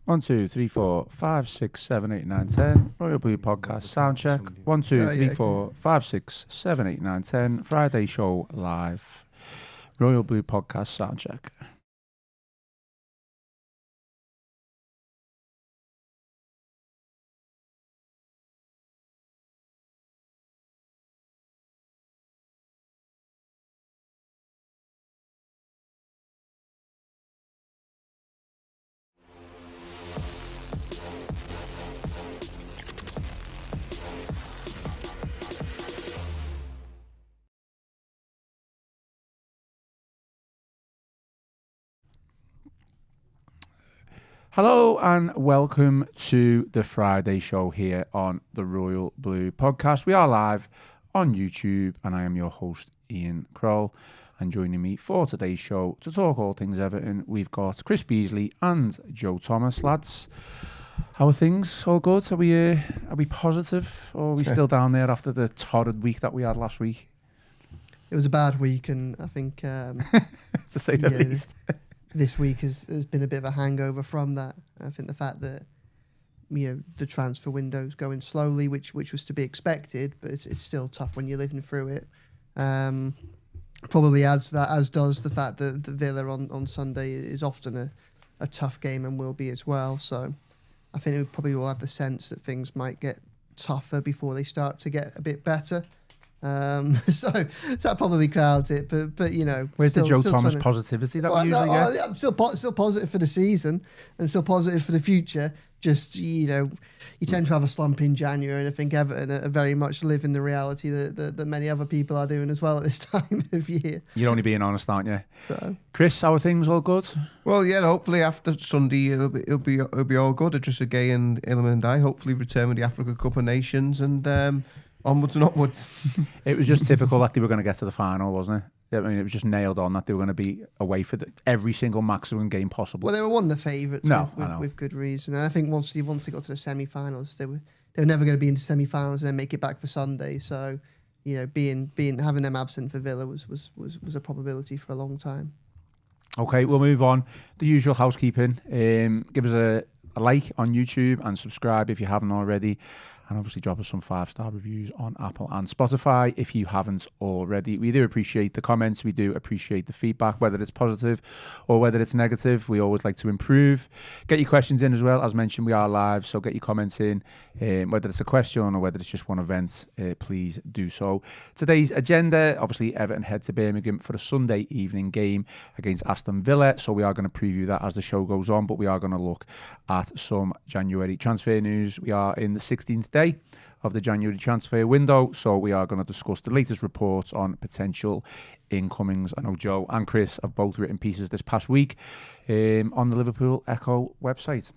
1, 2, 3, 4, 5, 6, 7, 8, 9, 10. Royal Blue Podcast Soundcheck. 1, 2, 3, 4, 5, 6, 7, 8, 9, 10. Friday show live. Royal Blue Podcast Soundcheck. Hello and welcome to the Friday show here on the Royal Blue Podcast. We are live on YouTube and I am your host Ian Kroll, and joining me for today's show to talk all things Everton we've got Chris Beasley and Joe Thomas. Lads, how are things? All good? Are we positive, or are we still down there after the torrid week that we had last week? It was a bad week, and I think to say the least. This week has been a bit of a hangover from that. I think the fact that the transfer window's going slowly, which was to be expected, but it's still tough when you're living through it. Probably adds to that, as does the fact that the Villa on Sunday is often a tough game and will be as well. So I think we probably all have the sense that things might get tougher before they start to get a bit better. So that probably clouds it, but where's the Joe Thomas positivity that we usually get? I'm still positive for the season and still positive for the future. Just you tend to have a slump in January, and I think Everton are very much living the reality that many other people are doing as well at this time of year. You're only being honest, aren't you? So, Chris, how are things? All good? Well, yeah. Hopefully after Sunday it'll be all good. Idrissa Gueye and Iliman Ndiaye hopefully return with the Africa Cup of Nations and. Onwards and upwards. It was just typical that they were going to get to the final, wasn't it? I mean, it was just nailed on that they were going to be away for every single maximum game possible. Well, they were one of the favourites with good reason. And I think once they got to the semi-finals, they were never going to be into semi-finals and then make it back for Sunday. So, having them absent for Villa was a probability for a long time. Okay, we'll move on. The usual housekeeping. Give us a like on YouTube and subscribe if you haven't already. And obviously drop us some 5-star reviews on Apple and Spotify if you haven't already. We do appreciate the comments. We do appreciate the feedback, whether it's positive or whether it's negative. We always like to improve. Get your questions in as well. As mentioned, we are live, so get your comments in. Whether it's a question or whether it's just one event, please do so. Today's agenda, obviously Everton head to Birmingham for a Sunday evening game against Aston Villa. So we are going to preview that as the show goes on, but we are going to look at some January transfer news. We are in the 16th day of the January transfer window, so we are going to discuss the latest reports on potential incomings. I know Joe and Chris have both written pieces this past week on the Liverpool Echo website.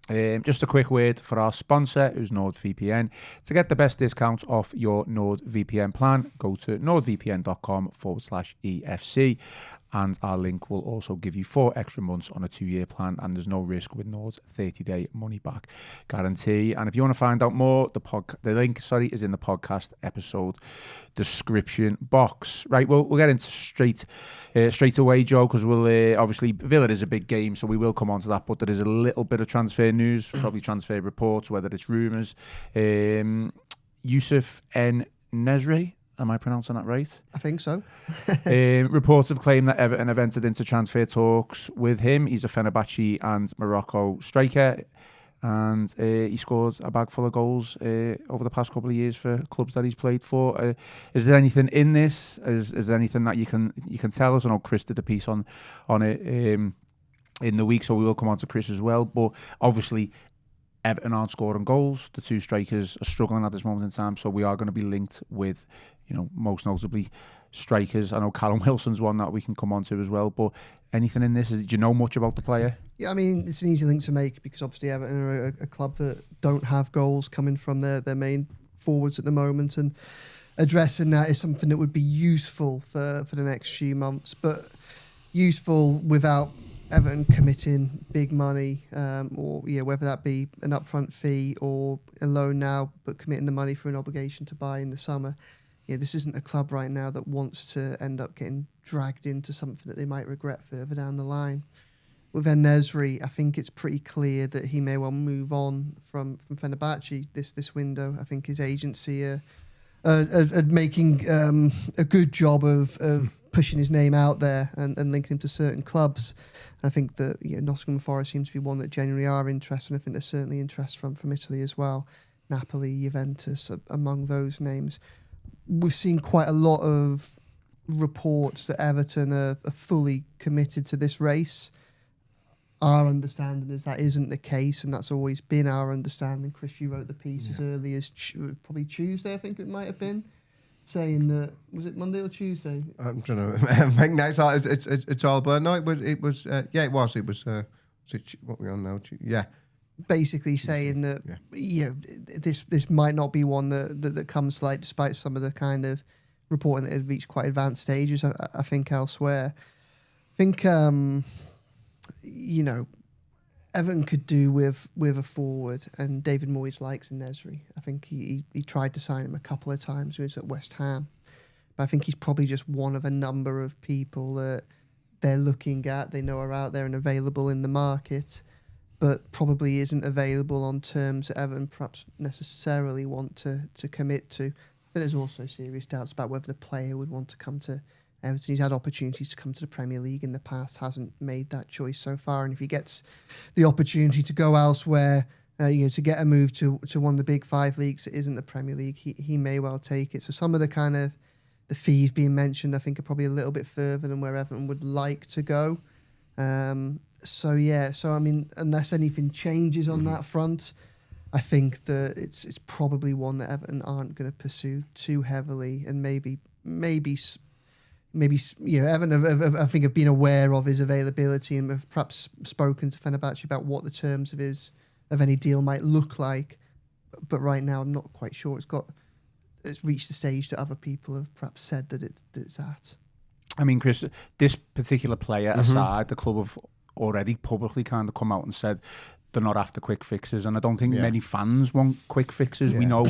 Just a quick word for our sponsor, who's NordVPN. To get the best discounts off your NordVPN plan, go to nordvpn.com/EFC. And our link will also give you 4 extra months on a 2-year plan, and there's no risk with Nord's 30-day money-back guarantee. And if you want to find out more, the link is in the podcast episode description box. Right, we'll get into straight away, Joe, because we'll obviously Villa is a big game, so we will come on to that. But there is a little bit of transfer news, probably transfer reports, whether it's rumours. Youssef En-Nesyri. Am I pronouncing that right? I think so. Reports have claimed that Everton have entered into transfer talks with him. He's a Fenerbahce and Morocco striker, and he scored a bag full of goals over the past couple of years for clubs that he's played for. Is there anything in this? Is there anything that you can tell us? I know Chris did a piece on it in the week, so we will come on to Chris as well. But obviously, Everton aren't scoring goals. The 2 strikers are struggling at this moment in time, so we are going to be linked with, most notably strikers. I know Callum Wilson's one that we can come on to as well, but anything in this? Do you know much about the player? Yeah, I mean, it's an easy link to make because obviously Everton are a club that don't have goals coming from their main forwards at the moment, and addressing that is something that would be useful for the next few months, but useful without Everton committing big money, or whether that be an upfront fee or a loan now, but committing the money for an obligation to buy in the summer. This isn't a club right now that wants to end up getting dragged into something that they might regret further down the line. with En-Nesyri, I think it's pretty clear that he may well move on from Fenerbahce this window. I think his agency are making a good job of pushing his name out there and linking him to certain clubs. I think that Nottingham Forest seems to be one that genuinely are interested, and I think there's certainly interest from Italy as well. Napoli, Juventus, among those names. We've seen quite a lot of reports that Everton are fully committed to this race. Our understanding is that isn't the case, and that's always been our understanding. Chris, you wrote the piece as early as probably Tuesday, I think it might have been, saying that, was it Monday or Tuesday? I'm trying to make nice art. It's all blurred. No, it was. It was. What we on now? Yeah. Basically saying that this might not be one that comes to light, despite some of the kind of reporting that it reached quite advanced stages. I think elsewhere. I think Everton could do with a forward, and David Moyes likes En-Nesyri. I think he tried to sign him a couple of times when he was at West Ham. But I think he's probably just one of a number of people that they're looking at, they know are out there and available in the market, but probably isn't available on terms that Everton perhaps necessarily want to commit to. But there's also serious doubts about whether the player would want to come to Everton. He's had opportunities to come to the Premier League in the past, hasn't made that choice so far. And if he gets the opportunity to go elsewhere, to get a move to one of the big 5 leagues that isn't the Premier League, he may well take it. So some of the fees being mentioned, I think, are probably a little bit further than where Everton would like to go. So I mean, unless anything changes on that front, I think that it's probably one that Everton aren't going to pursue too heavily, and maybe Everton I think have been aware of his availability and have perhaps spoken to Fenerbahce about what the terms of any deal might look like. But right now, I'm not quite sure it's reached the stage that other people have perhaps said that it's at. I mean, Chris, this particular player aside, the club have already publicly kind of come out and said they're not after quick fixes, and I don't think many fans want quick fixes. We know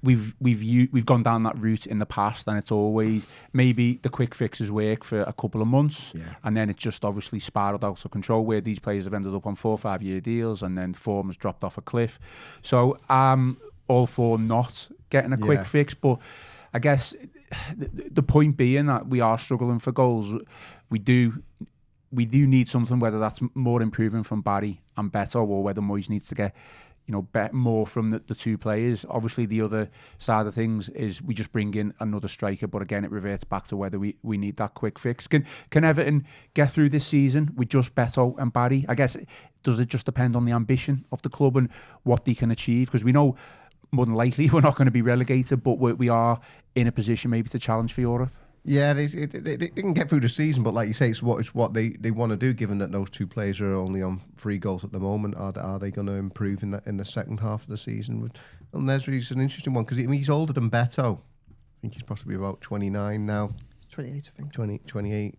we've gone down that route in the past, and it's always maybe the quick fixes work for a couple of months, and then it just obviously spiraled out of control where these players have ended up on 4 or 5 year deals, and then form has dropped off a cliff. So I'm all for not getting a quick fix, but I guess the point being that we are struggling for goals. We do need something, whether that's more improvement from Barry and Beto, or whether Moyes needs to get more from the two players. Obviously, the other side of things is we just bring in another striker, but again, it reverts back to whether we need that quick fix. Can Everton get through this season with just Beto and Barry? I guess, does it just depend on the ambition of the club and what they can achieve? Because we know more than likely we're not going to be relegated, but we are in a position maybe to challenge for Europe. Yeah, they can get through the season, but like you say, it's what they want to do. Given that those two players are only on 3 goals at the moment, are they going to improve in the second half of the season? En-Nesyri's an interesting one because he's older than Beto. I think he's possibly about 29 now. 28, I think. 28.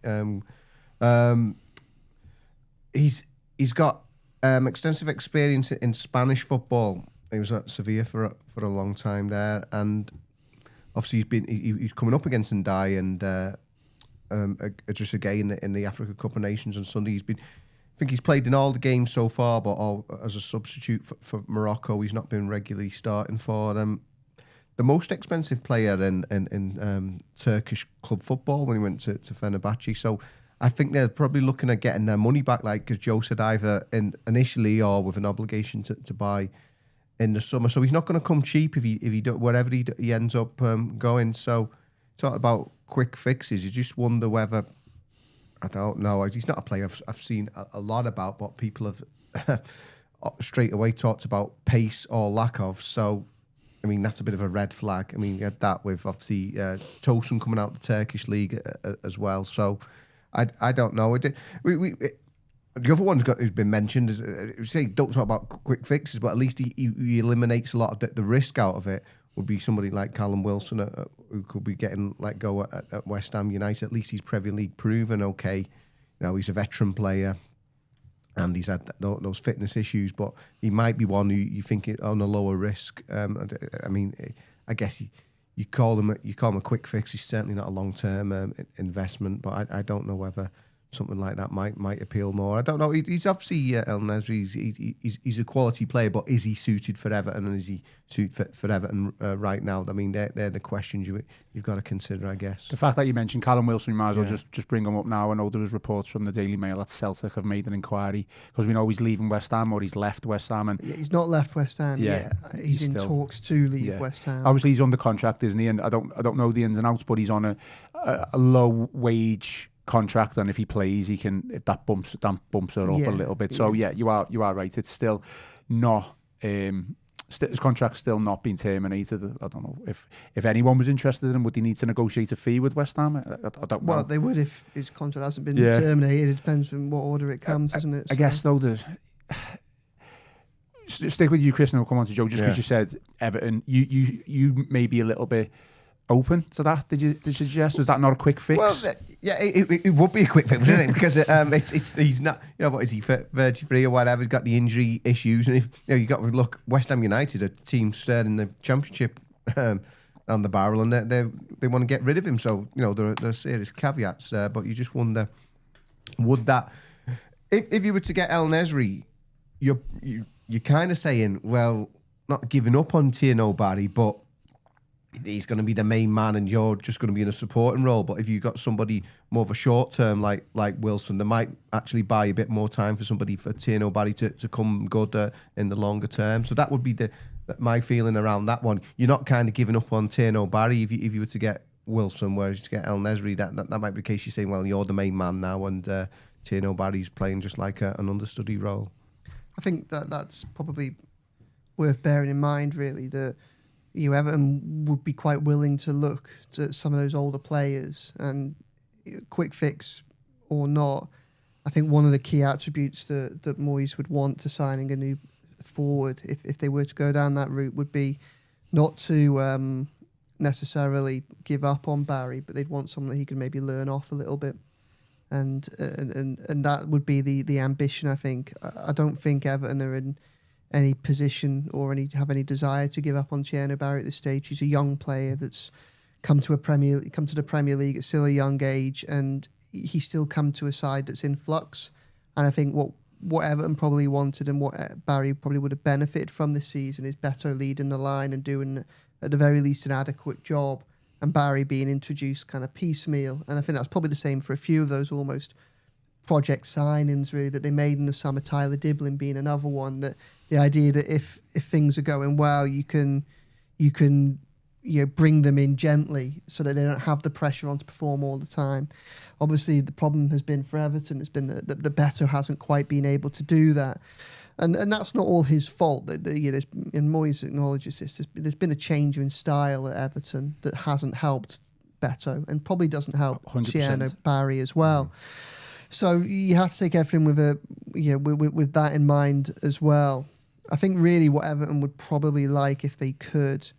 He's got extensive experience in Spanish football. He was at Sevilla for a long time there, and obviously he's coming up against Ndai and just again in the Africa Cup of Nations on Sunday. I think he's played in all the games so far, but all as a substitute for Morocco. He's not been regularly starting for them. The most expensive player in Turkish club football when he went to Fenerbahce. So I think they're probably looking at getting their money back, like as Joe said, either initially or with an obligation to buy in the summer. So he's not going to come cheap if he wherever he ends up going. So talk about quick fixes. You just wonder whether, I don't know. He's not a player I've seen a lot about, but people have straight away talked about pace or lack of. So I mean, that's a bit of a red flag. I mean, you had that with obviously Tosun coming out the Turkish league as well. So I don't know. The other one who's been mentioned is, say, don't talk about quick fixes, but at least he eliminates a lot of the risk out of it. Would be somebody like Callum Wilson who could be getting let go at West Ham United. At least he's Premier League proven. Okay, he's a veteran player, and he's had those fitness issues, but he might be one who you think on a lower risk. I mean, I guess you call him a quick fix. He's certainly not a long term investment, but I don't know whether something like that might appeal more. I don't know. He's obviously En-Nesyri. He's a quality player, but is he suited for Everton, and is he suited for Everton right now? I mean, they're the questions you've got to consider, I guess. The fact that you mentioned Callum Wilson, we might as well just bring him up now. I know there was reports from the Daily Mail that Celtic have made an inquiry because we know he's leaving West Ham, or he's left West Ham, and he's not left West Ham. Yeah, he's in talks to leave West Ham. Obviously, he's under contract, isn't he? And I don't know the ins and outs, but he's on a low wage contract, and if he plays, he can that bumps it up a little bit. So you are right. It's still not his contract's still not been terminated. I don't know if anyone was interested in him, would he need to negotiate a fee with West Ham? I don't know. Well, they would if his contract hasn't been terminated. It depends on what order it comes, doesn't it? I guess though, stick with you, Chris, and we'll come on to Joe. Just because you said Everton, you may be a little bit open to that. Did you suggest? Was that not a quick fix? Well, it would be a quick fix, wouldn't it? Because he's not. What is he? 33 or whatever. He's got the injury issues, and if you got to look, West Ham United, a team staring in the Championship on the barrel, and they want to get rid of him. So there are serious caveats there, but you just wonder, would that if you were to get En-Nesyri, you're kind of saying, well, not giving up on Tierno Barry, but he's going to be the main man and you're just going to be in a supporting role. But if you've got somebody more of a short term like Wilson, they might actually buy a bit more time for Tierno Barry to come good in the longer term. So that would be my feeling around that one. You're not kind of giving up on Tierno Barry if you were to get Wilson, whereas to get En-Nesyri, that might be the case. You're saying, well, you're the main man now, and Tierno Barry's playing just like an understudy role. I think that's probably worth bearing in mind, really, that Everton would be quite willing to look to some of those older players, and quick fix or not, I think one of the key attributes that Moyes would want to signing a new forward, if they were to go down that route, would be not to necessarily give up on Barry, but they'd want someone that he could maybe learn off a little bit. And that would be the ambition, I think. I don't think Everton are in any position or have any desire to give up on Tierno Barry at this stage. He's a young player that's come to the Premier League at still a young age, and he's still come to a side that's in flux. And I think what Everton probably wanted and what Barry probably would have benefited from this season is Beto leading the line and doing, at the very least, an adequate job, and Barry being introduced kind of piecemeal. And I think that's probably the same for a few of those almost project signings, really, that they made in the summer. Tyler Diblin being another one, that the idea that if things are going well, you can bring them in gently so that they don't have the pressure on to perform all the time. Obviously, the problem has been for Everton, it's been that Beto hasn't quite been able to do that. And that's not all his fault. And Moyes acknowledges this. There's been a change in style at Everton that hasn't helped Beto, and probably doesn't help Tierno Barry as well. Mm. So you have to take everything with that in mind as well. I think really what Everton would probably like, if they could,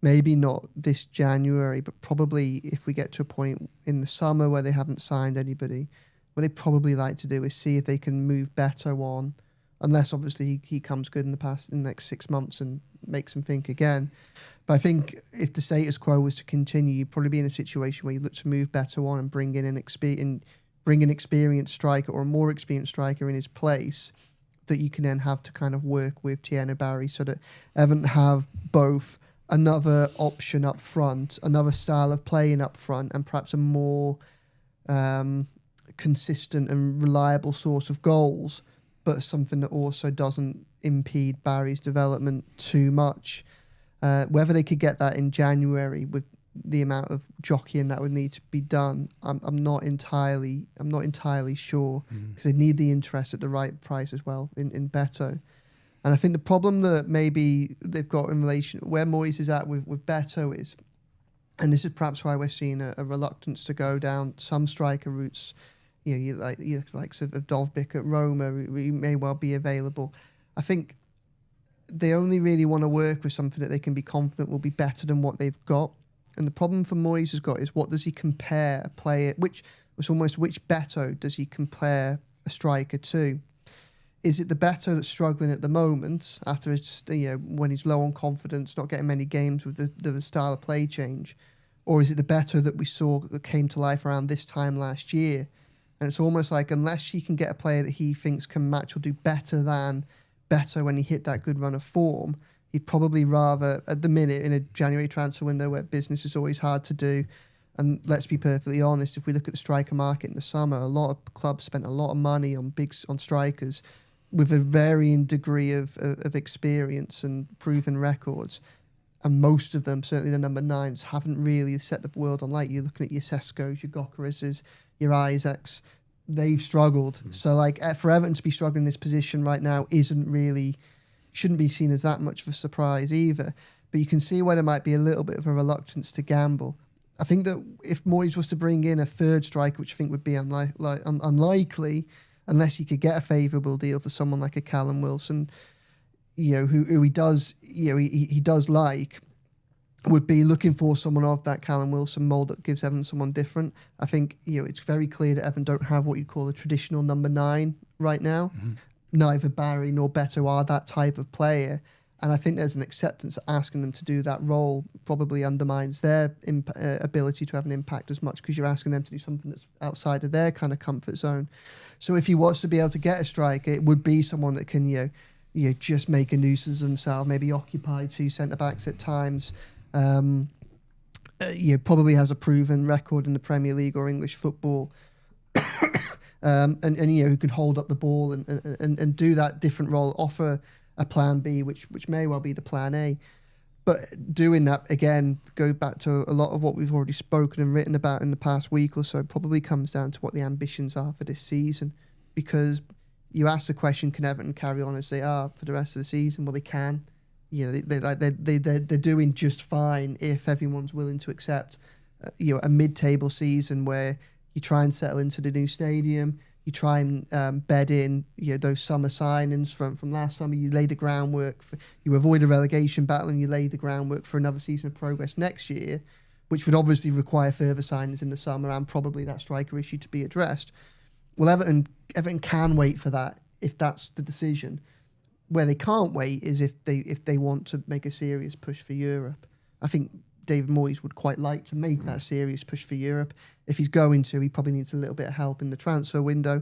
maybe not this January, but probably if we get to a point in the summer where they haven't signed anybody, what they probably like to do is see if they can move Beto on, unless obviously he comes good in the next 6 months and makes them think again. But I think if the status quo was to continue, you'd probably be in a situation where you look to move Beto on and bring in an experienced striker or a more experienced striker in his place that you can then have to kind of work with Tierno Barry, so that Everton have both another option up front, another style of playing up front, and perhaps a more consistent and reliable source of goals, but something that also doesn't impede Barry's development too much. Whether they could get that in January with the amount of jockeying that would need to be done, I'm not entirely sure, because they need the interest at the right price as well in Beto. And I think the problem that maybe they've got in relation where Moyes is at with Beto is, and this is perhaps why we're seeing a reluctance to go down some striker routes. You like of Dovbyk at Roma, who may well be available. I think they only really want to work with something that they can be confident will be better than what they've got. And the problem for Moyes has got is, what does he compare a player, which Beto does he compare a striker to? Is it the Beto that's struggling at the moment after when he's low on confidence, not getting many games with the style of play change? Or is it the Beto that we saw that came to life around this time last year And it's almost like unless he can get a player that he thinks can match or do better than Beto when he hit that good run of form, he'd probably rather, at the minute, in a January transfer window where business is always hard to do, and let's be perfectly honest, if we look at the striker market in the summer, a lot of clubs spent a lot of money on strikers with a varying degree of experience and proven records. And most of them, certainly the number 9s, haven't really set the world on light. You're looking at your Seskos, your Gokerises, your Isaacs. They've struggled. So, like, for Everton to be struggling in this position right now shouldn't be seen as that much of a surprise either. But you can see why there might be a little bit of a reluctance to gamble. I think that if Moyes was to bring in a third striker, which I think would be unlikely, unless he could get a favourable deal for someone like a Callum Wilson, who he does, he does like, would be looking for someone of that Callum Wilson mould that gives Everton someone different. I think it's very clear that Everton don't have what you'd call a traditional number 9 right now. Mm-hmm. Neither Barry nor Beto are that type of player. And I think there's an acceptance that asking them to do that role probably undermines their ability to have an impact as much, because you're asking them to do something that's outside of their kind of comfort zone. So if he was to be able to get a striker, it would be someone that can, just make a nuisance of himself, maybe occupy 2 centre-backs at times. Probably has a proven record in the Premier League or English football. And who can hold up the ball and do that different role, offer a plan B, which may well be the plan A. But doing that, again, go back to a lot of what we've already spoken and written about in the past week or so, probably comes down to what the ambitions are for this season. Because you ask the question, can Everton carry on as they are for the rest of the season? Well, they can. They're doing just fine if everyone's willing to accept a mid-table season where you try and settle into the new stadium, you try and bed in those summer signings from last summer. You lay the groundwork you avoid a relegation battle, and you lay the groundwork for another season of progress next year, which would obviously require further signings in the summer and probably that striker issue to be addressed. Well, Everton can wait for that if that's the decision. Where they can't wait is if they want to make a serious push for Europe. I think David Moyes would quite like to make that serious push for Europe. If he's going to, he probably needs a little bit of help in the transfer window.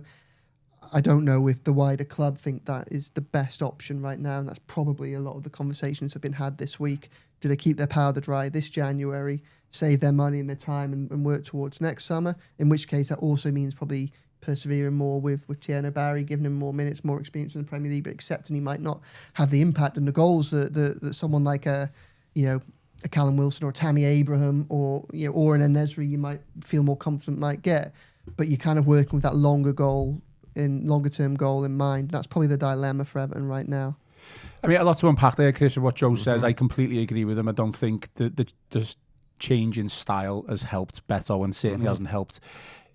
I don't know if the wider club think that is the best option right now, and that's probably a lot of the conversations have been had this week. Do they keep their powder dry this January, save their money and their time and work towards next summer? In which case, that also means probably persevering more with Tierno Barry, giving him more minutes, more experience in the Premier League, but accepting he might not have the impact and the goals that someone like a Callum Wilson or a Tammy Abraham or an En-Nesyri you might feel more confident might get. But you're kind of working with that longer term goal in mind. That's probably the dilemma for Everton right now. I mean, a lot to unpack there, Chris, of what Joe says. I completely agree with him. I don't think the change in style has helped Beto, and certainly hasn't helped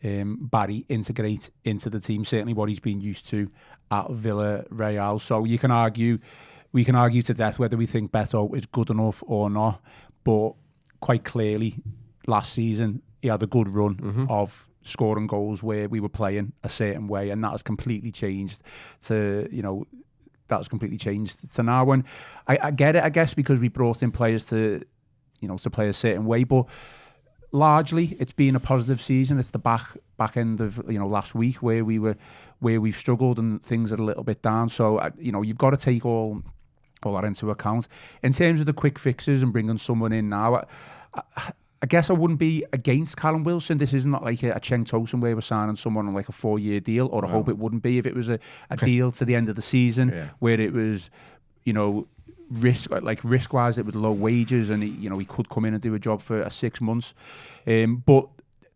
Barry integrate into the team, certainly what he's been used to at Villarreal. So we can argue to death whether we think Beto is good enough or not, but quite clearly last season he had a good run of scoring goals where we were playing a certain way, and that has completely changed to now. When I get it, I guess, because we brought in players to play a certain way, but largely it's been a positive season. It's the back end of last week where we've struggled and things are a little bit down. So you've got to take all that into account. In terms of the quick fixes and bringing someone in now, I guess I wouldn't be against Callum Wilson. This isn't like a Cheng Tosun where we're signing someone on like a 4-year deal, or I hope it wouldn't be if it was a deal to the end of the season where it was risk-wise, it was low wages, and he could come in and do a job for 6 months. But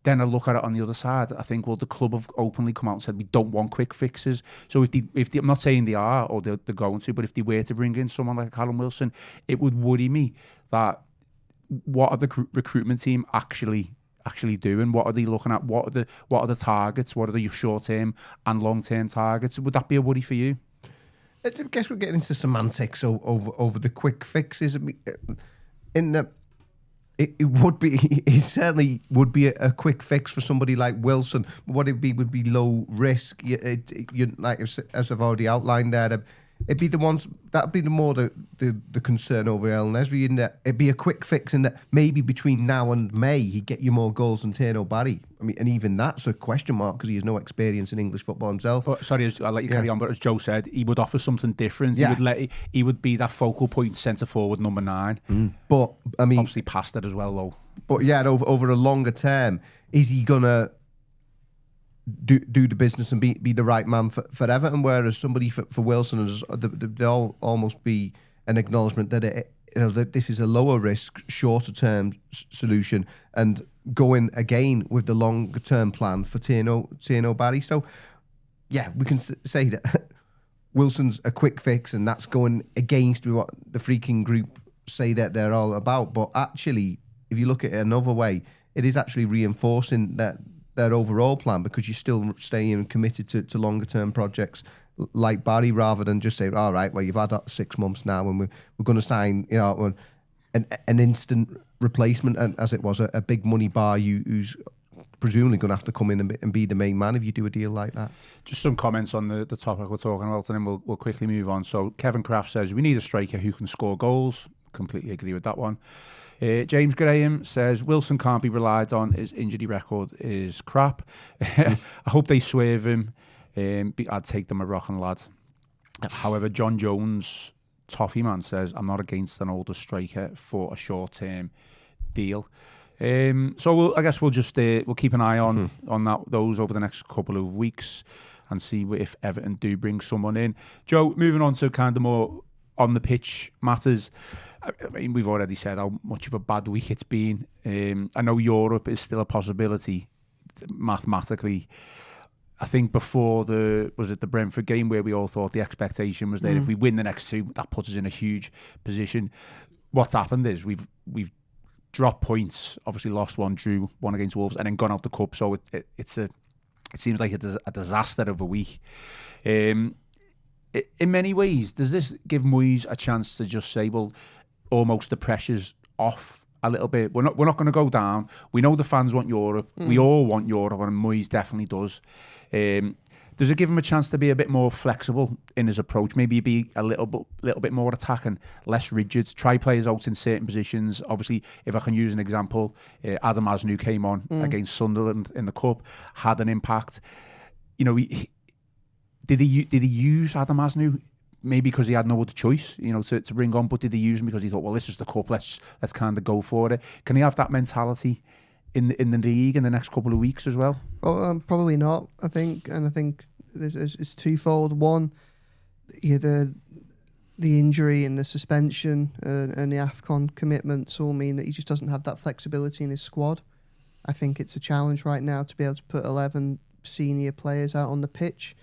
then I look at it on the other side. I think, well, the club have openly come out and said we don't want quick fixes. So if they, I'm not saying they are or they're going to, but if they were to bring in someone like Callum Wilson, it would worry me that what are the recruitment team actually doing? What are they looking at? What are the targets? What are the short-term and long-term targets? Would that be a worry for you? I guess we're getting into semantics over the quick fixes. It certainly would be a quick fix for somebody like Wilson. What it would be low risk. Like as I've already outlined there, it'd be the ones that'd be the concern over En-Nesyri, in that it'd be a quick fix, in that maybe between now and May he'd get you more goals than Tino Barry. I mean, and even that's a question mark because he has no experience in English football himself. But, sorry, I'll let you carry on. But as Joe said, he would offer something different. Yeah. He would be that focal point centre forward number 9. But I mean, obviously past it as well though. But yeah, over a longer term, is he gonna do the business and be the right man for Everton? Whereas somebody for Wilson, there'll almost be an acknowledgement that that this is a lower risk, shorter term solution, and going again with the longer term plan for Tino Barry. So yeah, we can say that Wilson's a quick fix, and that's going against what the freaking group say that they're all about. But actually, if you look at it another way, it is actually reinforcing their overall plan, because you're still staying committed to longer term projects like Barry, rather than just saying, all right, well, you've had 6 months now and we're going to sign, an instant replacement, and as it was, a big money bar who's presumably going to have to come in and be the main man if you do a deal like that. Just some comments on the topic we're talking about, and then we'll quickly move on. So Kevin Kraft says, we need a striker who can score goals. Completely agree with that one. James Graham says, Wilson can't be relied on. His injury record is crap. I hope they swerve him. I'd take them a rocking lad. However, John Jones, Toffee Man, says, I'm not against an older striker for a short-term deal. So I guess we'll just we'll keep an eye on those over the next couple of weeks and see if Everton do bring someone in. Joe, moving on to kind of more on the pitch matters. I mean, we've already said how much of a bad week it's been. I know Europe is still a possibility mathematically. I think before the Brentford game, where we all thought the expectation was that if we win the next 2, that puts us in a huge position. What's happened is we've dropped points, obviously lost 1, drew 1 against Wolves, and then gone out the cup. So it seems like a disaster of a week. In many ways, does this give Moyes a chance to just say, well, almost the pressure's off a little bit? We're not going to go down. We know the fans want Europe. We all want Europe, and Moyes definitely does. Does it give him a chance to be a bit more flexible in his approach? Maybe be a little bit more attacking, less rigid, try players out in certain positions. Obviously, if I can use an example, Adam Asnu came on against Sunderland in the Cup, had an impact. Did he use Adam Asnu? Maybe because he had no other choice, to bring on. But did he use him because he thought, well, this is the cup, let's kind of go for it? Can he have that mentality in the league in the next couple of weeks as well? Well, probably not. I think it's twofold. One, the injury and the suspension and the AFCON commitments all mean that he just doesn't have that flexibility in his squad. I think it's a challenge right now to be able to put 11 senior players out on the pitch.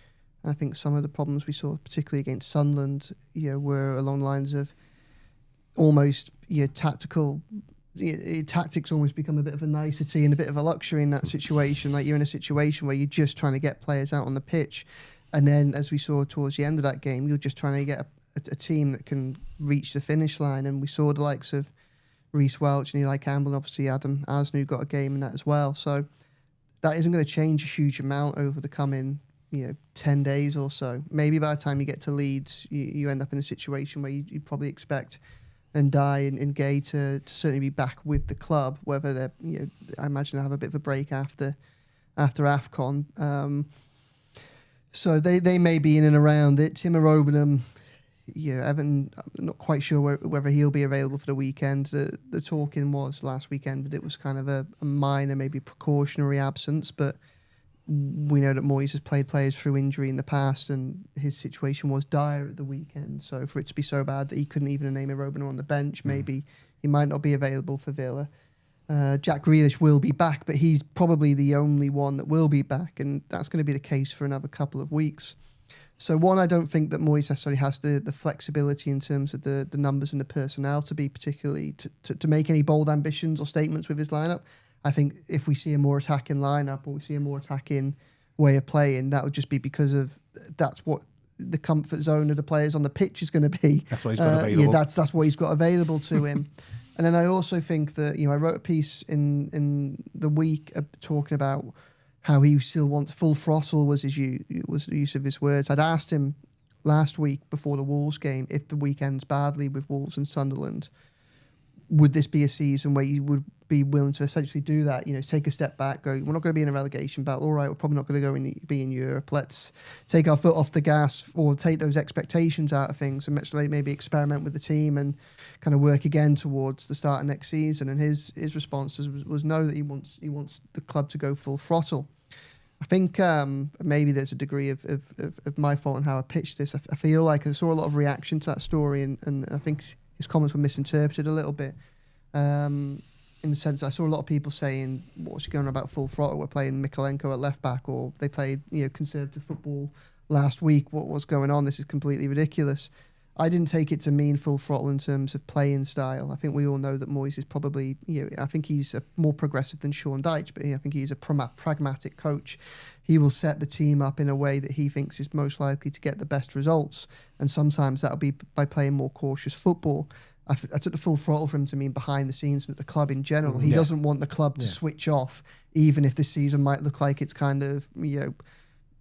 I think some of the problems we saw, particularly against Sunderland, were along the lines of almost tactical. Tactics almost become a bit of a nicety and a bit of a luxury in that situation. Like, you're in a situation where you're just trying to get players out on the pitch, and then, as we saw towards the end of that game, you're just trying to get a team that can reach the finish line. And we saw the likes of Reece Welch and Eli Campbell, and obviously Adam Asnu got a game in that as well. So that isn't going to change a huge amount over the coming 10 days or so. Maybe by the time you get to Leeds, you end up in a situation where you probably expect Ndiaye and Gay to certainly be back with the club, whether they're, I imagine they'll have a bit of a break after AFCON. So they may be in and around it. Timo Robenham, Everton, I'm not quite sure whether he'll be available for the weekend. The talking was last weekend that it was kind of a minor, maybe precautionary absence, but we know that Moyes has played players through injury in the past, and his situation was dire at the weekend. So for it to be so bad that he couldn't even name a Robin on the bench, maybe he might not be available for Villa. Jack Grealish will be back, but he's probably the only one that will be back, and that's going to be the case for another couple of weeks. So one, I don't think that Moyes necessarily has the flexibility in terms of the numbers and the personnel to be particularly to make any bold ambitions or statements with his lineup. I think if we see a more attacking lineup or we see a more attacking way of playing, that would just be because of that's what the comfort zone of the players on the pitch is going to be. That's what he's got available. That's what he's got available to him. And then I also think that I wrote a piece in the week talking about how he still wants full throttle was the use of his words. I'd asked him last week before the Wolves game, if the week ends badly with Wolves and Sunderland, would this be a season where you would be willing to essentially do that? You know, take a step back, go, we're not going to be in a relegation battle. All right, we're probably not going to be in Europe. Let's take our foot off the gas or take those expectations out of things and maybe experiment with the team and kind of work again towards the start of next season. And his response was no, that he wants the club to go full throttle. I think maybe there's a degree of my fault in how I pitched this. I feel like I saw a lot of reaction to that story, and I think his comments were misinterpreted a little bit, in the sense I saw a lot of people saying, what's he going on about full throttle? We're playing Mikolenko at left back, or they played conservative football last week. What was going on? This is completely ridiculous. I didn't take it to mean full throttle in terms of playing style. I think we all know that Moyes is probably, I think he's more progressive than Sean Dyche, but I think he's a pragmatic coach. He will set the team up in a way that he thinks is most likely to get the best results, and sometimes that'll be by playing more cautious football. I took the full throttle for him to mean behind the scenes at the club in general. He doesn't want the club to switch off, even if this season might look like it's kind of,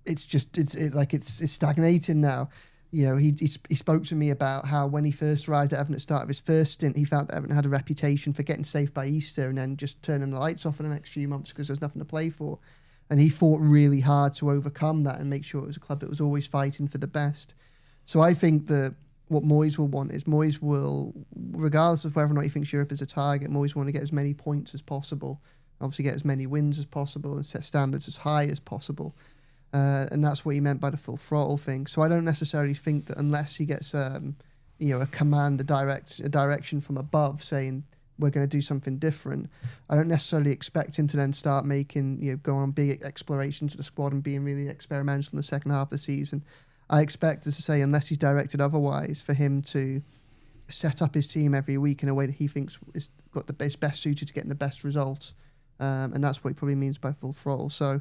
it's stagnating now. He spoke to me about how when he first arrived at Everton at the start of his first stint, he felt that Everton had a reputation for getting safe by Easter and then just turning the lights off for the next few months because there's nothing to play for. And he fought really hard to overcome that and make sure it was a club that was always fighting for the best. So I think that what Moyes will want is Moyes will, regardless of whether or not he thinks Europe is a target, Moyes will want to get as many points as possible, obviously get as many wins as possible and set standards as high as possible. And that's what he meant by the full throttle thing. So I don't necessarily think that unless he gets a command, a direction from above saying we're going to do something different, I don't necessarily expect him to then start making, going on big explorations of the squad and being really experimental in the second half of the season. I expect, as I say, unless he's directed otherwise, for him to set up his team every week in a way that he thinks is best suited to getting the best results. And that's what he probably means by full throttle. So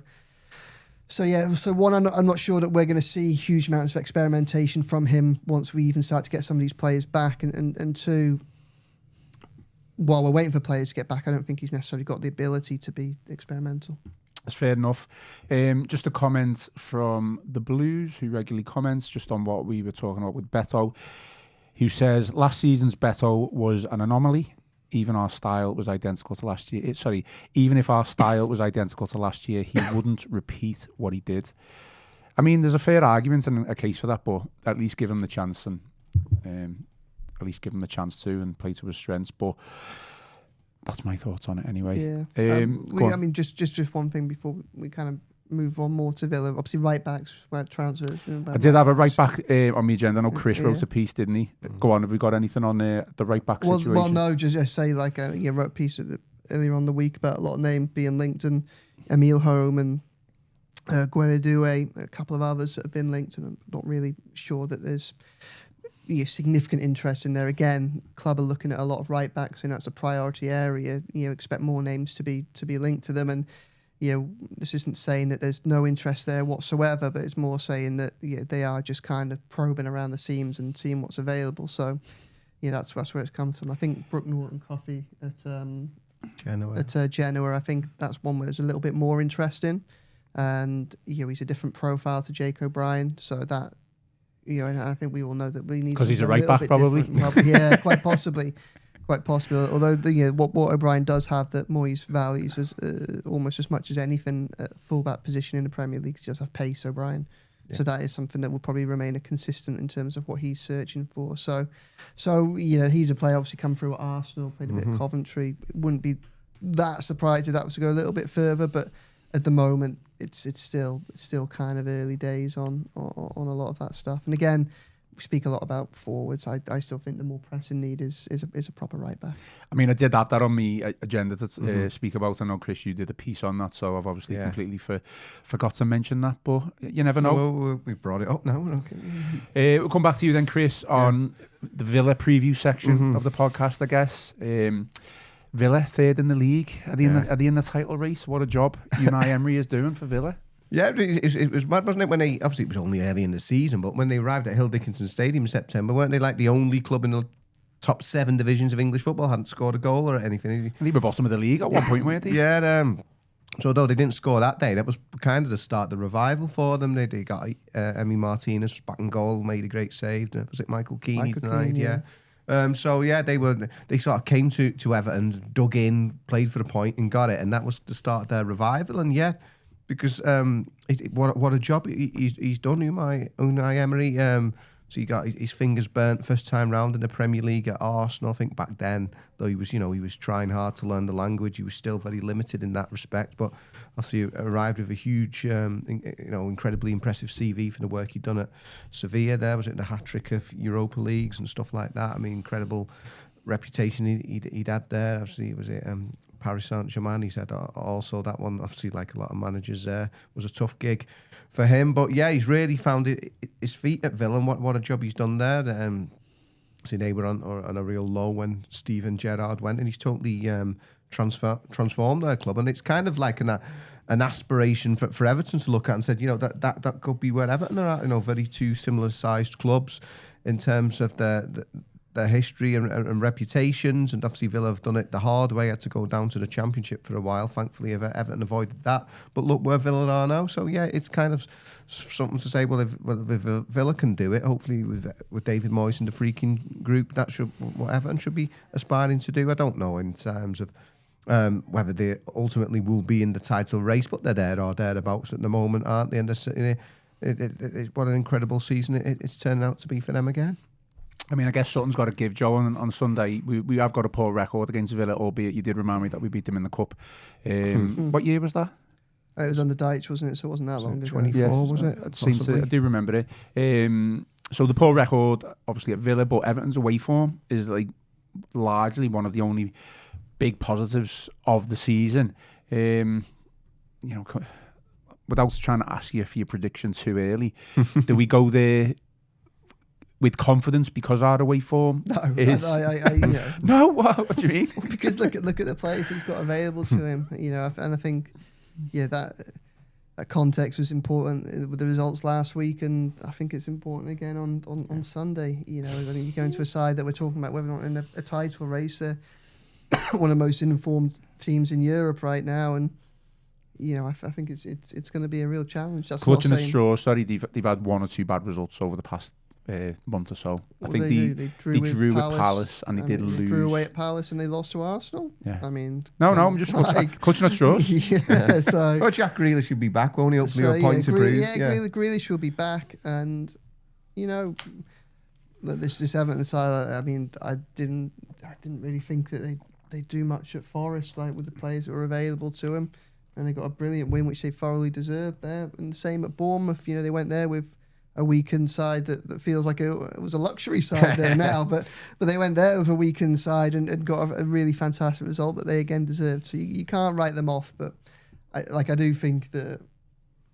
one, I'm not sure that we're going to see huge amounts of experimentation from him once we even start to get some of these players back. And two, while we're waiting for players to get back, I don't think he's necessarily got the ability to be experimental. That's fair enough. Just a comment from the Blues, who regularly comments just on what we were talking about with Beto, who says last season's Beto was an anomaly. Even our style was identical to last year. Even if our style was identical to last year, he wouldn't repeat what he did. I mean, there's a fair argument and a case for that, but at least give him the chance and and play to his strengths. But that's my thoughts on it anyway. Yeah. Just one thing before we kind of move on more to Villa. Obviously, right backs were transfers. I did have a right back on my agenda. I know Chris wrote a piece, didn't he? Go on. Have we got anything on the right back situation? Well, no. Just say wrote a piece earlier on the week about a lot of names being linked, and Emile Holm and Gueridoué, a couple of others that have been linked, and I'm not really sure that there's significant interest in there. Again, club are looking at a lot of right backs, and that's a priority area. Expect more names to be linked to them, and this isn't saying that there's no interest there whatsoever, but it's more saying that they are just kind of probing around the seams and seeing what's available. So, that's where it's come from. I think Brook Norton Coffee at Genoa. I think that's one where there's a little bit more interest in, and he's a different profile to Jake O'Brien. So that and I think we all know that we need because he's a right back, probably. Yeah, quite possibly. Quite possible, although what O'Brien does have that Moyes values is almost as much as anything at fullback position in the Premier League. He does have pace, O'Brien, so that is something that will probably remain a consistent in terms of what he's searching for. So he's a player obviously come through at Arsenal, played a bit at Coventry. It wouldn't be that surprised if that was to go a little bit further, but at the moment it's still kind of early days on a lot of that stuff. And again, we speak a lot about forwards. I still think the more pressing need is a proper right back. I mean, I did have that on my agenda to speak about. I know, Chris, you did a piece on that, so I've obviously completely forgot to mention that, but you never know. Well, we've brought it up now. Okay. We'll come back to you then, Chris, on the Villa preview section of the podcast, I guess. Villa, third in the league. Are they in the title race? What a job Unai Emery is doing for Villa. Yeah, it was mad, wasn't it? When obviously it was only early in the season, but when they arrived at Hill Dickinson Stadium in September, weren't they like the only club in the top 7 divisions of English football hadn't scored a goal or anything? They were bottom of the league at one point, weren't they? Yeah, So although they didn't score that day, that was kind of the start of the revival for them. They got Emi Martinez back in goal, made a great save. Was it Michael Keane? So yeah, they sort of came to Everton, dug in, played for the point, and got it. And that was the start of their revival. And yeah, because what a job he's done, Unai Emery. So he got his fingers burnt first time round in the Premier League at Arsenal. I think back then, though he was trying hard to learn the language, he was still very limited in that respect. But obviously arrived with a huge, incredibly impressive CV for the work he'd done at Sevilla. There was it the hat trick of Europa Leagues and stuff like that. I mean, incredible reputation he'd had there. Obviously, was it Paris Saint-Germain? He said also that one, obviously, like a lot of managers there, was a tough gig for him. But yeah, he's really found his feet at Villa, and what a job he's done there. See, they were on a real low when Steven Gerrard went, and he's totally transformed their club. And it's kind of like an aspiration for Everton to look at and said, that could be where Everton are at. Very two similar sized clubs in terms of their history and reputations, and obviously Villa have done it the hard way, had to go down to the Championship for a while. Thankfully, Everton avoided that. But look where Villa are now. So yeah, it's kind of something to say, well, if Villa can do it, hopefully with David Moyes and the freaking group, that should what Everton should be aspiring to do. I don't know in terms of whether they ultimately will be in the title race, but they're there or thereabouts at the moment, aren't they? And what an incredible season it's turned out to be for them again. I mean, I guess something's got to give, Joe. On Sunday, we have got a poor record against Villa, albeit you did remind me that we beat them in the Cup. What year was that? It was under Dyche, wasn't it? So it wasn't that long ago. 24, was it? I do remember it. So the poor record, obviously at Villa, but Everton's away form is like largely one of the only big positives of the season. Without trying to ask you for your prediction too early, do we go there with confidence because our away form? No, what do you mean? Because look at the players he's got available to him, and I think that context was important with the results last week, and I think it's important again on Sunday. I mean, you go into a side that we're talking about whether or not in a title race, one of the most informed teams in Europe right now, and I think it's going to be a real challenge. That's clutching at straws. Sorry, they've had one or two bad results over the past month or so. I think they drew with Palace and they did lose. They drew away at Palace and they lost to Arsenal. Yeah. I mean, I'm just clutching at straws. Yeah. So Jack Grealish should be back, won't he? Hopefully, a point to prove. Grealish will be back, and this Everton side. I mean, I didn't really think that they do much at Forest, like with the players that were available to him, and they got a brilliant win, which they thoroughly deserved there. And the same at Bournemouth. They went there with a weakened side that feels like it was a luxury side there now, but they went there with a weakened side and got a really fantastic result that they again deserved. So you can't write them off, but I do think that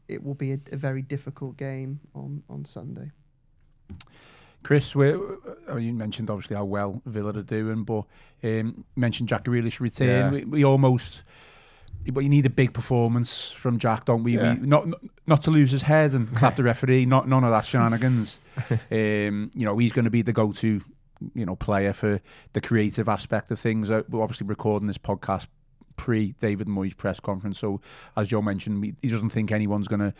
it will be a very difficult game on Sunday. Chris, you mentioned obviously how well Villa are doing, but mentioned Jack Grealish return. Yeah. We almost. But you need a big performance from Jack, don't we? Yeah. Not to lose his head and clap the referee. None of that shenanigans. He's going to be the go-to, player for the creative aspect of things. We're obviously recording this podcast pre-David Moyes press conference, so as Joe mentioned, he doesn't think anyone's going to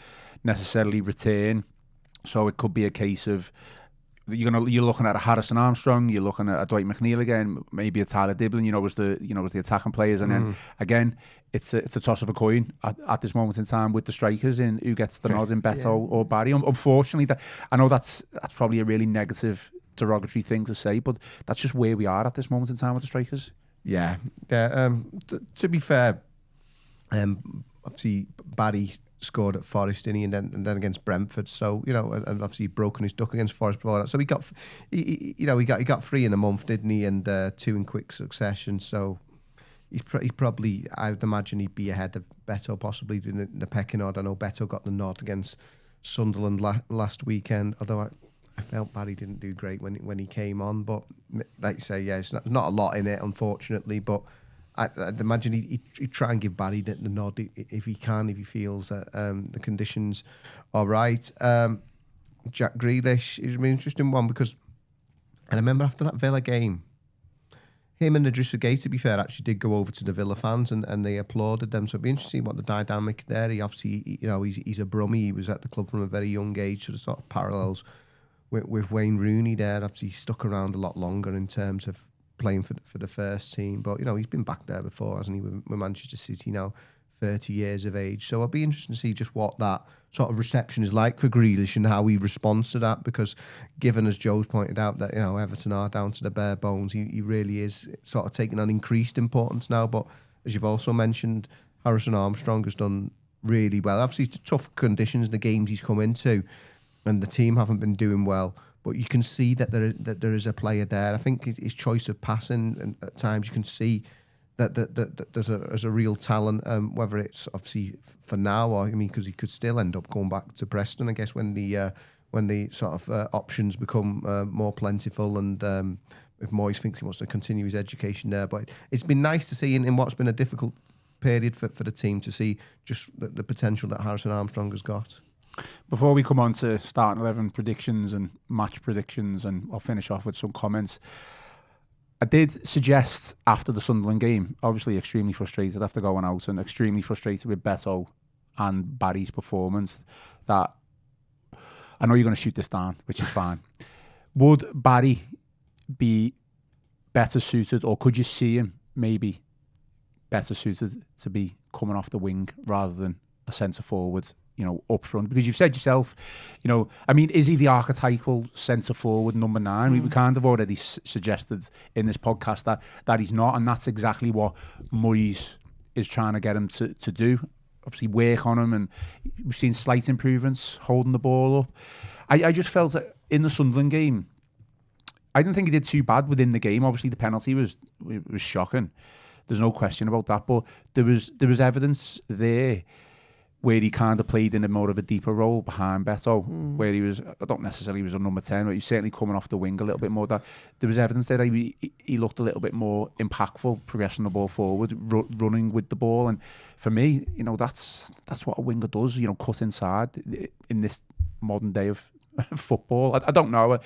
necessarily return. So it could be a case of you're looking at a Harrison Armstrong, you're looking at a Dwight McNeil again, maybe a Tyler Diblin, was the attacking players, and then again it's a toss of a coin at this moment in time with the strikers in who gets the nod in Beto or Barry. Unfortunately, I know that's probably a really negative, derogatory thing to say, but that's just where we are at this moment in time with the strikers. Yeah. To be fair, obviously Barry scored at Forest, and then against Brentford. So and obviously broken his duck against Forest before that. So he got 3 in a month, didn't he? And 2 in quick succession. So he's probably, I would imagine he'd be ahead of Beto possibly in the pecking order. I know Beto got the nod against Sunderland last weekend. Although I felt Barry didn't do great when he came on. But like you say, it's not a lot in it, unfortunately. But I'd imagine he'd try and give Barry the nod if he can, if he feels that the conditions are right. Jack Grealish is an interesting one because I remember after that Villa game, him and Idrissa Gueye, to be fair, actually did go over to the Villa fans and they applauded them. So it'd be interesting what the dynamic there. He obviously, he's a Brummie. He was at the club from a very young age, so the sort of parallels with Wayne Rooney there. Obviously, he stuck around a lot longer in terms of playing for the first team. But, he's been back there before, hasn't he, with Manchester City now, 30 years of age. So it'll be interesting to see just what that sort of reception is like for Grealish and how he responds to that, because given, as Joe's pointed out, that Everton are down to the bare bones, he really is sort of taking on increased importance now. But as you've also mentioned, Harrison Armstrong has done really well. Obviously, it's tough conditions, the games he's come into, and the team haven't been doing well. But you can see that there is a player there. I think his choice of passing, and at times you can see that there's a real talent, whether it's obviously for now or, because he could still end up going back to Preston, I guess, when the sort of options become more plentiful, and if Moyes thinks he wants to continue his education there. But it's been nice to see in what's been a difficult period for the team, to see just the potential that Harrison Armstrong has got. Before we come on to starting 11 predictions and match predictions, and I'll finish off with some comments, I did suggest after the Sunderland game, obviously extremely frustrated after going out and extremely frustrated with Beto and Barry's performance, that I know you're going to shoot this down, which is fine. Would Barry be better suited, or could you see him maybe better suited to be coming off the wing rather than a centre forward, up front? Because you've said yourself, is he the archetypal centre forward number 9? We kind of already suggested in this podcast that he's not, and that's exactly what Moyes is trying to get him to do. Obviously work on him, and we've seen slight improvements holding the ball up. I just felt that in the Sunderland game, I didn't think he did too bad within the game. Obviously the penalty was shocking. There's no question about that, but there was evidence there where he kind of played in a more of a deeper role behind Beto, where he was, I don't necessarily was a number 10, but he was certainly coming off the wing a little bit more. That there was evidence there that he looked a little bit more impactful, progressing the ball forward, running with the ball. And for me, that's what a winger does, cut inside in this modern day of football. I don't know,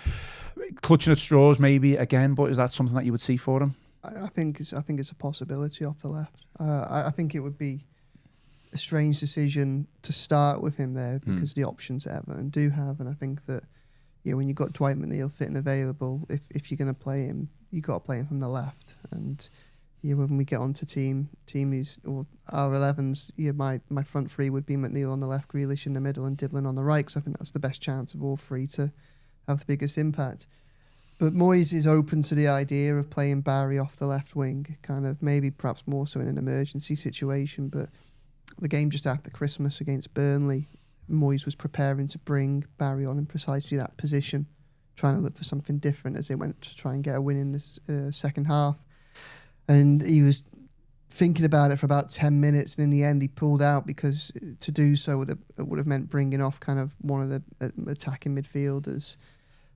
clutching at straws maybe again, but is that something that you would see for him? I think it's a possibility off the left. I think it would be a strange decision to start with him there, because the options Everton do have, and I think that when you've got Dwight McNeil fit and available, if you're going to play him, you've got to play him from the left. And when we get onto team who's, or our 11s, my front three would be McNeil on the left, Grealish in the middle, and Diblin on the right, because I think that's the best chance of all three to have the biggest impact. But Moyes is open to the idea of playing Barry off the left wing, kind of maybe perhaps more so in an emergency situation. But the game just after Christmas against Burnley, Moyes was preparing to bring Barry on in precisely that position, trying to look for something different as they went to try and get a win in this second half. And he was thinking about it for about 10 minutes, and in the end he pulled out, because to do so would have meant bringing off kind of one of the attacking midfielders.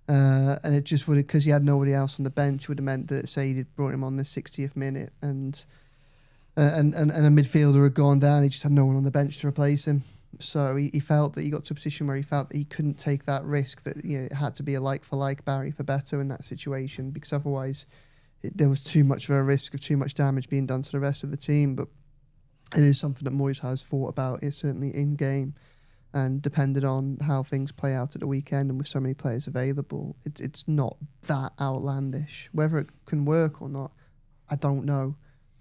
And it just would have, because he had nobody else on the bench, would have meant that, say, he'd brought him on the 60th minute and a midfielder had gone down, he just had no one on the bench to replace him. So he felt that he got to a position where he felt that he couldn't take that risk, that it had to be a like-for-like Barry for Beto in that situation, because otherwise there was too much of a risk of too much damage being done to the rest of the team. But it is something that Moyes has thought about, it's certainly in-game. And depending on how things play out at the weekend, and with so many players available, it's not that outlandish. Whether it can work or not, I don't know.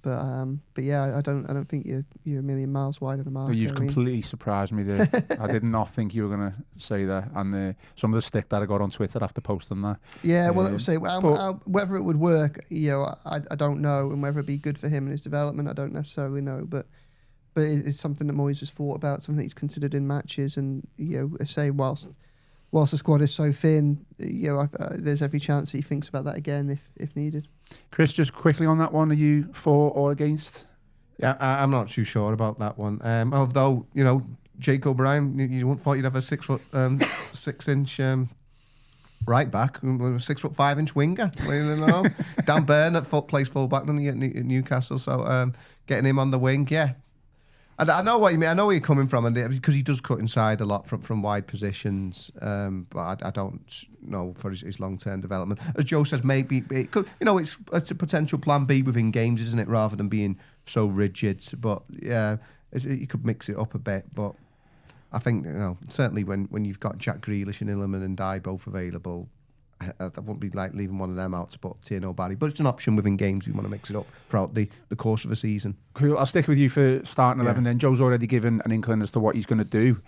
But yeah, I don't think you're a million miles wide of the mark. Well, you've completely surprised me there. I did not think you were going to say that, and some of the stick that I got on Twitter after posting that. Yeah, well, let's say whether it would work, I don't know, and whether it'd be good for him and his development, I don't necessarily know. But it's something that Moyes has thought about, something that he's considered in matches, and I say whilst the squad is so thin, there's every chance that he thinks about that again if needed. Chris, just quickly on that one, are you for or against? Yeah, I'm not too sure about that one. Although, Jake O'Brien, you wouldn't thought you'd have a 6 foot 6 inch right back, 6 foot 5 inch winger. Dan Burn plays full back at Newcastle, so getting him on the wing, yeah. I know what you mean. I know where you're coming from, and because he does cut inside a lot from wide positions. But I don't know for his long-term development. As Joe says, maybe it could. It's a potential plan B within games, isn't it? Rather than being so rigid. But yeah, you could mix it up a bit. But I think certainly when you've got Jack Grealish and Illiman and Dye both available, I wouldn't be like leaving one of them out to put Tierno Barry, but it's an option within games. We want to mix it up throughout the course of a season. Cool. I'll stick with you for starting 11 then. Joe's already given an inkling as to what he's going to do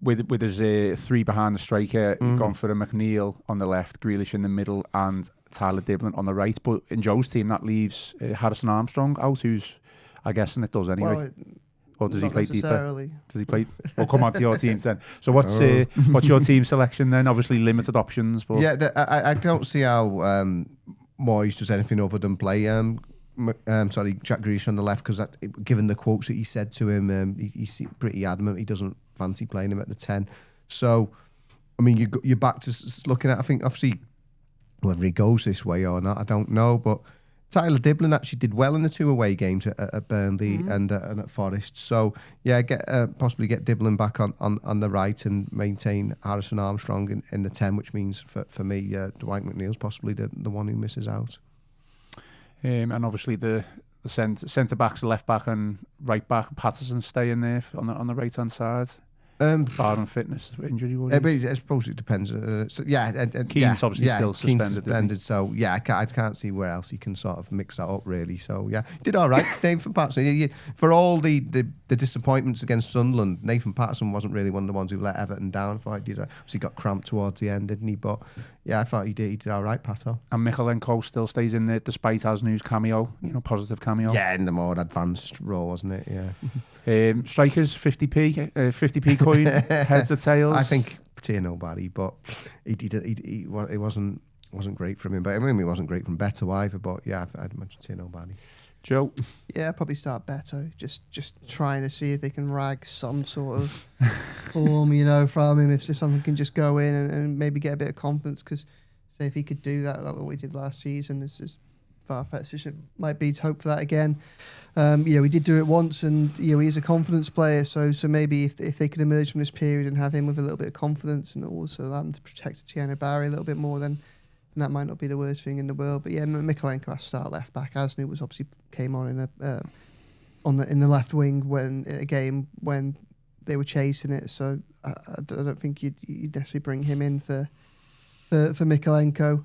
with his three behind the striker. Gone for a McNeil on the left, Grealish in the middle, and Tyler Dibblin on the right. But in Joe's team, that leaves Harrison Armstrong out, who's, I guess, and it does anyway. Well, or does he play deeper? Does he play? We'll come on to your teams then. So what's your team selection then? Obviously limited options. But I don't see how Moyes does anything other than play Jack Grealish on the left, because given the quotes that he said to him, he's pretty adamant he doesn't fancy playing him at the 10. So, I mean, you're back to looking at, I think, obviously, whether he goes this way or not, I don't know, but Tyler Dibblin actually did well in the 2 away games at Burnley and at Forest. So, yeah, possibly get Dibblin back on the right and maintain Harrison Armstrong in the 10, which means for me, Dwight McNeil's possibly the one who misses out. And obviously the centre backs, left back and right back, Patterson stay in there on the right hand side. Barring fitness, injury. But I suppose it depends. Keane's obviously still suspended. So yeah, I can't see where else he can sort of mix that up really. So yeah, he did all right, Nathan Patterson. For all the disappointments against Sunderland, Nathan Patterson wasn't really one of the ones who let Everton down. I thought he did. He got cramped towards the end, didn't he? But yeah, I thought he did all right, Pato. And Mykolenko still stays in there despite Asnu's cameo. Positive cameo. Yeah, in the more advanced role, wasn't it? Yeah. Strikers 50p coin, heads or tails. I think Tierno Barry, but he wasn't great from him. But I mean, he wasn't great from Beto either. But yeah, I'd imagine Tierno Barry. Joe? Yeah, probably start Beto. Just trying to see if they can rag some sort of form, from him. If something can just go in and maybe get a bit of confidence. Because say if he could do that, like what we did last season, this is far-fetched. It might be to hope for that again. We did do it once, and he's a confidence player. So maybe if they could emerge from this period and have him with a little bit of confidence, and also allow him to protect Tierno Barry a little bit more, then that might not be the worst thing in the world. But yeah, Mykolenko has to start left back. Asnu was obviously came on in the left wing when a game when they were chasing it. So I don't think you'd necessarily bring him in for Mykolenko.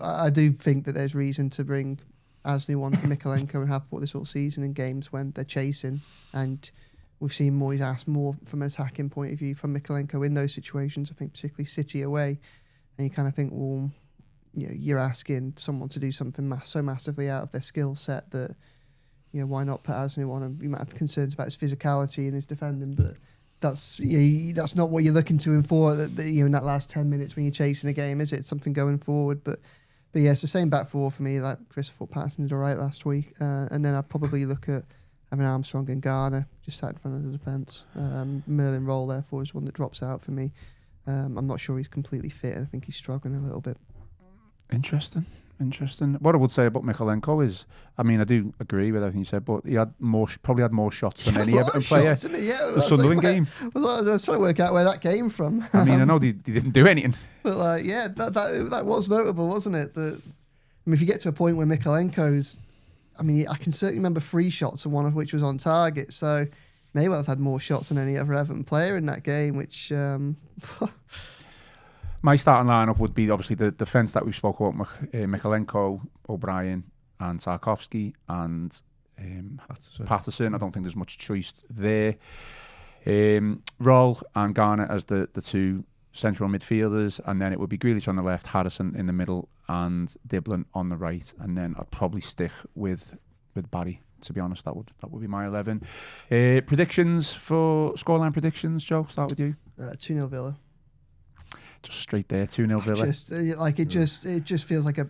I do think that there's reason to bring Asnu on for Mykolenko and have put this all season in games when they're chasing, and we've seen Moyes ask more from an attacking point of view from Mykolenko in those situations. I think particularly City away, and you kind of think, well, you're asking someone to do something so massively out of their skill set that why not put Asnu on? And you might have concerns about his physicality and his defending, but that's not what you're looking to him for. In that last 10 minutes when you're chasing a game, is it? Something going forward, but yeah, it's the same back four for me. Like Chris, I thought Patterson did all right last week, and then I'd probably look at having Armstrong and Garner just sat in front of the defence. Merlin Roll therefore is one that drops out for me. I'm not sure he's completely fit, and I think he's struggling a little bit. Interesting. What I would say about Mykolenko is, I mean, I do agree with everything you said, but he probably had more shots than any Everton player. The Sunderland game. I was trying to work out where that came from. I mean, I know he didn't do anything. But that was notable, wasn't it? If you get to a point where Mykolenko's, I can certainly remember 3 shots and one of which was on target. So may well have had more shots than any other Everton player in that game, which. My starting lineup would be obviously the defence that we spoke about: Mykolenko, O'Brien, and Tarkowski, and Patterson. I don't think there's much choice there. Roll and Garner as the 2 central midfielders, and then it would be Grealish on the left, Harrison in the middle, and Dibblin on the right. And then I'd probably stick with Barry. To be honest, that would be my 11. Predictions for scoreline predictions, Joe. Start with you. 2-0 Villa. Just straight there, 2-0 Villa. It just feels like a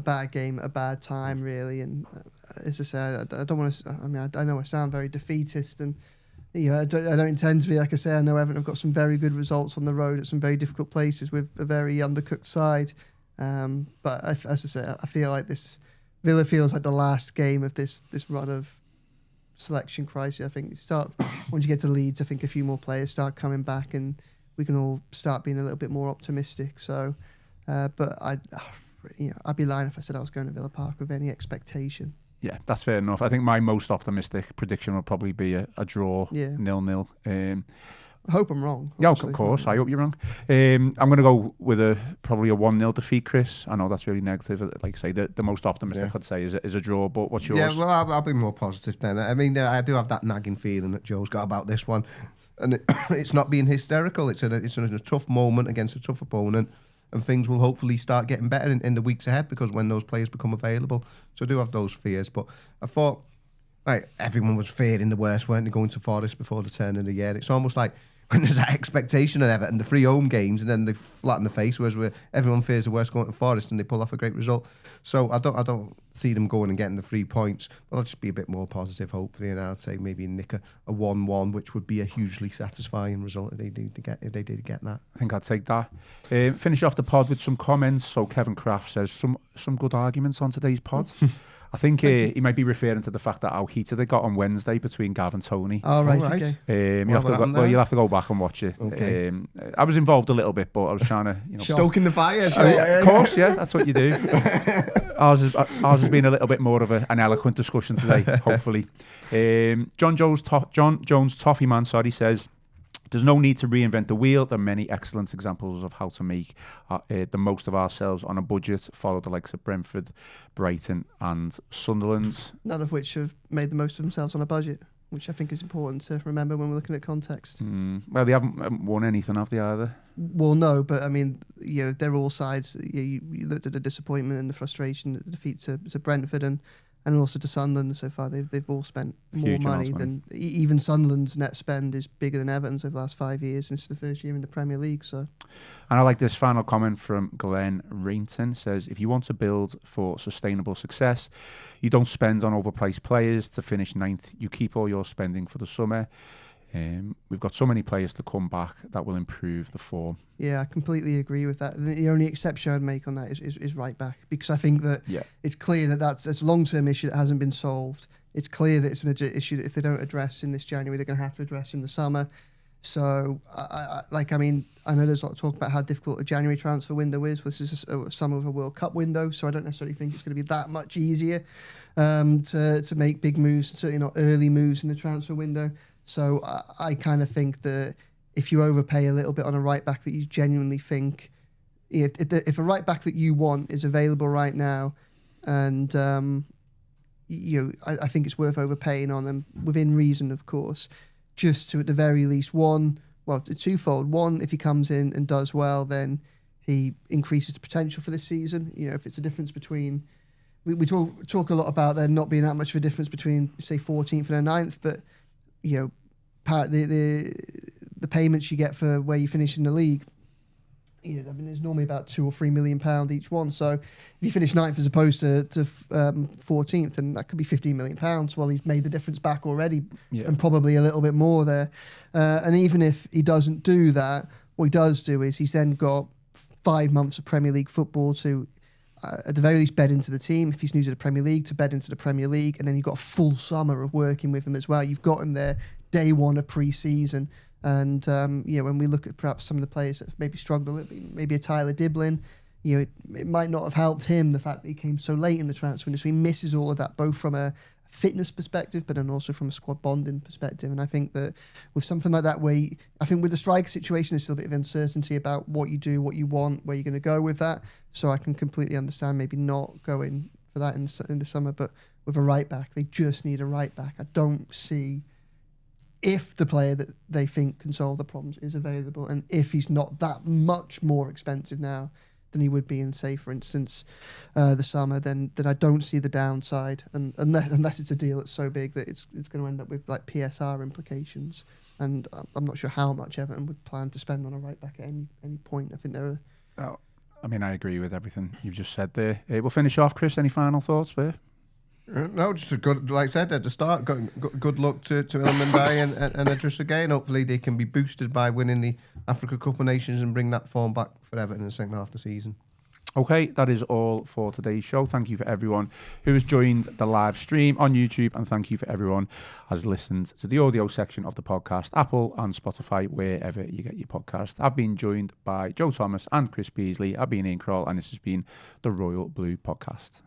bad game, a bad time, really. And as I said, I don't want to. I know I sound very defeatist, and I don't intend to be. Like I say, I know Everton have got some very good results on the road at some very difficult places with a very undercooked side. But as I say, I feel like this Villa feels like the last game of this run of selection crisis. I think once you get to Leeds, I think a few more players start coming back, and we can all start being a little bit more optimistic. So, but I'd be lying if I said I was going to Villa Park with any expectation. Yeah, that's fair enough. I think my most optimistic prediction would probably be a draw, 0-0. I hope I'm wrong. Yeah, of course. I hope you're wrong. I'm going to go with probably a 1-0 defeat, Chris. I know that's really negative. Like I say, the most optimistic I'd say is a draw. But what's yours? Yeah, well, I'll be more positive then. I mean, I do have that nagging feeling that Joe's got about this one, and it's not being hysterical. It's a tough moment against a tough opponent, and things will hopefully start getting better in the weeks ahead because when those players become available. So I do have those fears. But I thought, like, everyone was fearing the worst, weren't they, going to Forest before the turn of the year? It's almost like when there's that expectation of Everton, the 3 home games, and then they flatten the face, whereas everyone fears the worst going to Forest and they pull off a great result. So I don't see them going and getting the 3 points. But I'll just be a bit more positive, hopefully, and I'd say maybe nick a 1-1, which would be a hugely satisfying result if they did get that. I think I'd take that. Finish off the pod with some comments. So Kevin Kraft says some good arguments on today's pod. I think he might be referring to the fact that how heated it got on Wednesday between Gav and Tony. Oh, right, okay. You'll have to go back and watch it. Okay. I was involved a little bit, but I was trying to... stoking the fire. Of course, yeah, that's what you do. Ours has been a little bit more of an eloquent discussion today, hopefully. John Jones Toffee Man, says... There's no need to reinvent the wheel. There are many excellent examples of how to make the most of ourselves on a budget. Follow the likes of Brentford, Brighton and Sunderland. None of which have made the most of themselves on a budget, which I think is important to remember when we're looking at context. Well, they haven't won anything, have they, either? Well, no, but I mean, they're all sides. You looked at the disappointment and the frustration, the defeat to Brentford and also to Sunderland so far. They've all spent more money than even Sunderland's net spend is bigger than Everton's over the last 5 years since the first year in the Premier League. So, and I like this final comment from Glenn Rainton. Says, if you want to build for sustainable success, you don't spend on overpriced players to finish 9th. You keep all your spending for the summer. We've got so many players to come back that will improve the form. Yeah, I completely agree with that. The only exception I'd make on that is right back, because I think that it's clear that that's a long-term issue that hasn't been solved. It's clear that it's an issue that if they don't address in this January, they're going to have to address in the summer. So, I know there's a lot of talk about how difficult a January transfer window is. This is a summer of a World Cup window, so I don't necessarily think it's going to be that much easier to make big moves, certainly not early moves in the transfer window. So I kind of think that if you overpay a little bit on a right back that you genuinely think, if a right back that you want is available right now, and I think it's worth overpaying on them within reason, of course, just to at the very least twofold. One, if he comes in and does well, then he increases the potential for this season. If it's a difference between, we talk a lot about there not being that much of a difference between, say, 14th and 9th, but the payments you get for where you finish in the league, there's normally about £2 or £3 million each one. So if you finish 9th as opposed to 14th, then that could be £15 million. Well, he's made the difference back already, and probably a little bit more there. And even if he doesn't do that, what he does do is he's then got 5 months of Premier League football to, at the very least, bed into the team. If he's new to the Premier League, to bed into the Premier League, and then you've got a full summer of working with him as well. You've got him there day one of pre-season, and when we look at perhaps some of the players that have maybe struggled a little bit, maybe a Tyler Diblin, it might not have helped him the fact that he came so late in the transfer window, so he misses all of that, both from a fitness perspective, but then also from a squad bonding perspective. And I think that with something like that, I think with the striker situation, there's still a bit of uncertainty about what you do, what you want, where you're going to go with that. So I can completely understand maybe not going for that in the summer. But with a right back, they just need a right back. I don't see, if the player that they think can solve the problems is available, and if he's not that much more expensive now than he would be in, say, for instance, the summer, then I don't see the downside, and unless it's a deal that's so big that it's going to end up with like PSR implications. And I'm not sure how much Everton would plan to spend on a right back at any point. I think there are. I agree with everything you've just said there. We'll finish off, Chris. Any final thoughts there? No, just a good, like I said at the start, good luck to Ilmenday and Idris again. Hopefully they can be boosted by winning the Africa Cup of Nations and bring that form back for Everton in the second half of the season. Okay, that is all for today's show. Thank you for everyone who has joined the live stream on YouTube, and thank you for everyone who has listened to the audio section of the podcast, Apple and Spotify, wherever you get your podcast. I've been joined by Joe Thomas and Chris Beasley. I've been Ian Kroll, and this has been the Royal Blue Podcast.